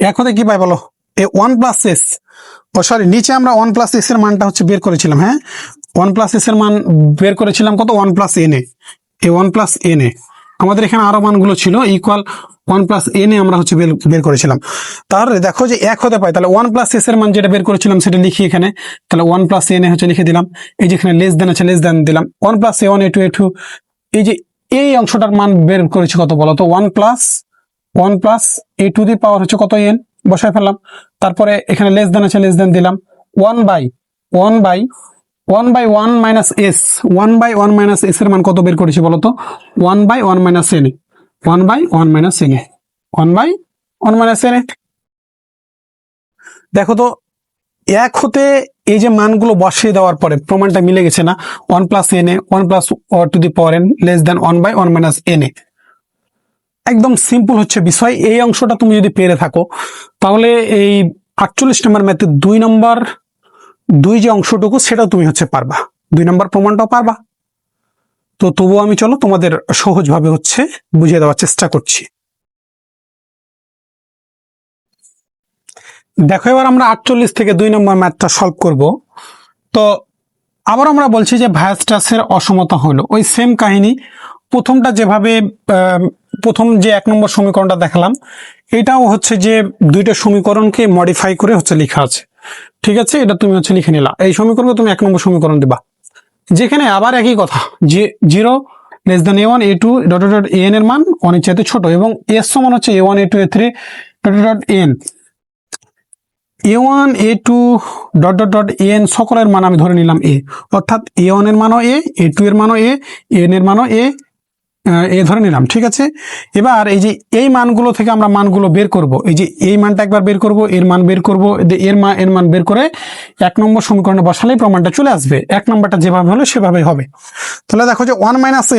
এক হতে কি পাই বলো, এ ওয়ান প্লাস এস, ও সরি নিচে আমরা ওয়ান প্লাস এস এর মানটা হচ্ছে বের করেছিলাম, হ্যাঁ ওয়ান প্লাস এস এর মান বের করেছিলাম কত, ওয়ান প্লাস এন এ ওয়ান প্লাস এন এ, আমাদের এখানে আরো মানগুলো ছিল, ইকুয়াল ওয়ান প্লাস এন এ আমরা হচ্ছে বের করেছিলাম। তাহলে দেখো যে এক হতে পাই, তাহলে ওয়ান প্লাস এস এর মান যেটা বের করেছিলাম সেটা লিখি এখানে, তাহলে ওয়ান প্লাস এন এ হচ্ছে লিখে দিলাম, এই যে এখানে লেস দেন আছে লেস দেন দিলাম, one plus a one A two, এই যে এই অংশটার মান বের করেছি কত বলো তো, one plus a to the power হচ্ছে কত এন, বসায় ফেললাম। তারপরে এখানে লেস দেন আছে লেস দেন দিলাম, one by one minus S, one by one minus S এর মান কত বের করেছি বলতো, one by one minus N A, one by one minus N A, one by one minus N A. দেখো তো এক হতে এই যে মানগুলো বসিয়ে দেওয়ার পরে প্রমাণটা মিলে গেছে না, one plus n A, one plus two the power n less than one by one minus N a. একদম সিম্পল হচ্ছে বিষয়, এই অংশটা তুমি যদি পেরে থাকো তাহলে এই 48 নম্বর ম্যাথে দুই যে অংশটুকু সেটাও তুমি হচ্ছে পারবা, 2 নম্বর প্রমাণটাও পারবা। তো তবুও আমি চলো তোমাদের সহজভাবে হচ্ছে বুঝিয়ে দেওয়ার চেষ্টা করছি। দেখো এবার আমরা 48 থেকে 2 নম্বর ম্যাথটা সলভ করব। তো আবার আমরা বলছি যে ভায়াস্টাসের অসমতা হলো ওই সেম কাহিনী, প্রথমটা যেভাবে প্রথম যে 1 নম্বর সমীকরণটা দেখালাম, এটাও হচ্ছে যে দুইটা সমীকরণকে মডিফাই করে হচ্ছে লেখা আছে, ঠিক আছে, এটা তুমি হচ্ছে লিখে নিলা, এই সমীকরণকে তুমি 1 নম্বর সমীকরণ দিবা, যেখানে আবার একই কথা যে zero less than a one A two dot dot n এর মান অনেক চাইতে ছোট, এবং এর সমান হচ্ছে a one A two A three dot dot n, A one A two dot dot dot n সকলের মান আমি ধরে নিলাম এ, অর্থাৎ এ ওয়ান এর মানও এ টু এর মানও এন এর মানও এ ধরে নিলাম, ঠিক আছে। এবার এই যে এই মানগুলো থেকে আমরা মানগুলো বের করব, এই যে এই মানটা একবার বের করব, এর মান বের করব, এর মান বের করে 1 নম্বর সমীকরণে বসালেই প্রমাণটা চলে আসবে, 1 নম্বরটা যেভাবে হলো সেভাবেই হবে। তাহলে দেখো যে ওয়ান মাইনাস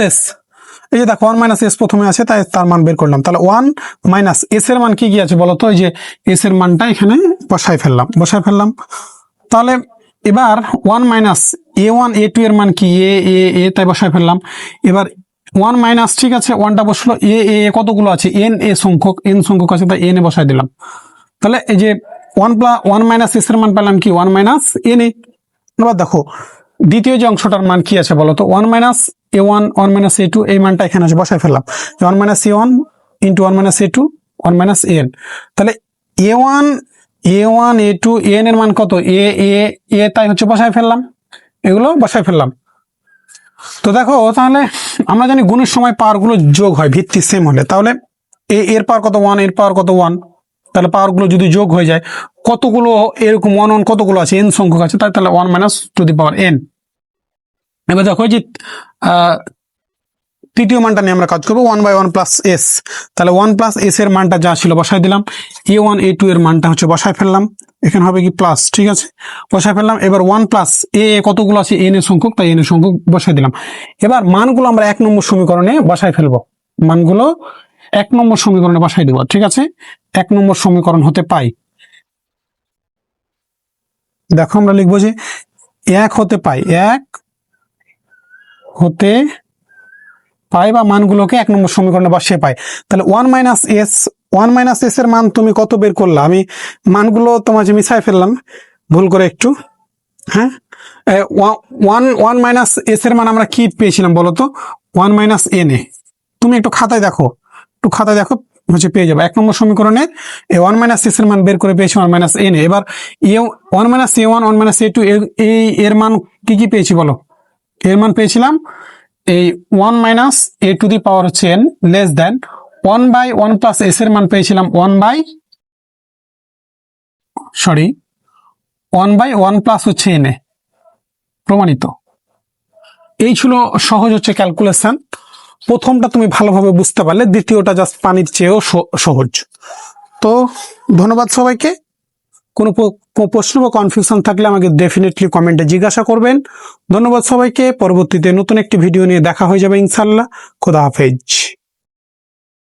এস এই যে দেখো 1 মাইনাস এস প্রথমে আছে, তাই তার মান বের করলাম। তাহলে 1 মাইনাস এস এর মান কি কি আছে বলো তো? এই যে এস এর মানটা এখানে বসাই ফেললাম। তাহলে এবার 1 মাইনাস a1 a2 এর মান কি? এ তাই বসাই ফেললাম। এবার 1 মাইনাস, ঠিক আছে, 1টা বসলো, এ কতগুলো আছে? n সংখ্যক আছে, তাই n এ বসাই দিলাম। তাহলে এই যে 1 মাইনাস এস এর মান পেলাম কি? 1 মাইনাস n এ। এবার দেখো দ্বিতীয় যে অংশটার মান কি আছে বলো তো? 1 মাইনাস a1 1 মাইনাস a2, এই মানটা এখানে আছে, বসাই ফেললাম। 1 minus a1 into 1 minus a2 1 minus n। তাহলে a1 a2 n এর মান কত? এ তাই হচ্ছে বসাই ফেললাম, এগুলো বসাই ফেললাম। তো দেখো তাহলে আমরা জানি গুণের সময় পাওয়ারগুলো যোগ হয় ভিত্তি সেম হলে। তাহলে এর পাওয়ার কত? 1, এর পাওয়ার কত? 1। তাহলে পাওয়ারগুলো যদি যোগ হয়ে যায়, কতগুলো এরকম 1 কতগুলো আছে? n সংখ্যক আছে, তাহলে 1 minus two the power n। এবার দেখো যে তৃতীয় মানটা নিয়ে আমরা কাজ করবো, 1/1 প্লাস এস। তাহলে 1 প্লাস এস এর মানটা যা ছিল বসাই দিলাম। a1 a2 এর মানটা হচ্ছে বসাই ফেললাম, এখানে হবে কি প্লাস, ঠিক আছে, বসাই ফেললাম। এবার 1 প্লাস কতগুলো আছে? n এর সংখ্যক, তাই n এর সংখ্যক বসাই দিলাম। এবার মানগুলো আমরা 1 নম্বর সমীকরণে বসাই ফেলবো, মানগুলো 1 নম্বর সমীকরণে বসাই দেবো, ঠিক আছে। 1 নম্বর সমীকরণ হতে পাই, দেখো আমরা লিখবো যে 1 হতে পাই বা মানগুলোকে 1 নম্বর সমীকরণে বসিয়ে পাই। তাহলে 1 মাইনাস এস এর মান তুমি কত বের করলা? আমি মানগুলো তোমার যে মিশাই ফেললাম ভুল করে একটু, হ্যাঁ। 1 মাইনাস এস এর মান আমরা কি পেয়েছিলাম বলো তো? 1 মাইনাস এন এ। তুমি একটু খাতায় দেখো হচ্ছে পেয়ে যাবে 1 নম্বর সমীকরণের 1 মাইনাস এস এর মান বের করে পেয়েছি 1 মাইনাস এন এ। এবার 1 মাইনাস a1 1 মাইনাস a2 এর মান কি পেয়েছি বলো? এর মান পেয়েছিলাম এই 1 minus a two the power হচ্ছে n less than 1/1 plus S এর মান পেয়েছিলাম 1/1 প্লাস হচ্ছে n এ, প্রমাণিত। এই ছিল সহজ হচ্ছে ক্যালকুলেশন। প্রথমটা তুমি ভালোভাবে বুঝতে পারলে, দ্বিতীয়টা জাস্ট পানির চেয়েও সহজ। তো ধন্যবাদ সবাইকে। কোনো প্রশ্ন বা কনফিউশন থাকলে আমাকে ডেফিনেটলি কমেন্টে জিজ্ঞাসা করবেন। ধন্যবাদ সবাইকে। পরবর্তীতে নতুন একটি ভিডিও নিয়ে দেখা হয়ে যাবে ইনশাল্লাহ। খোদা হাফেজ।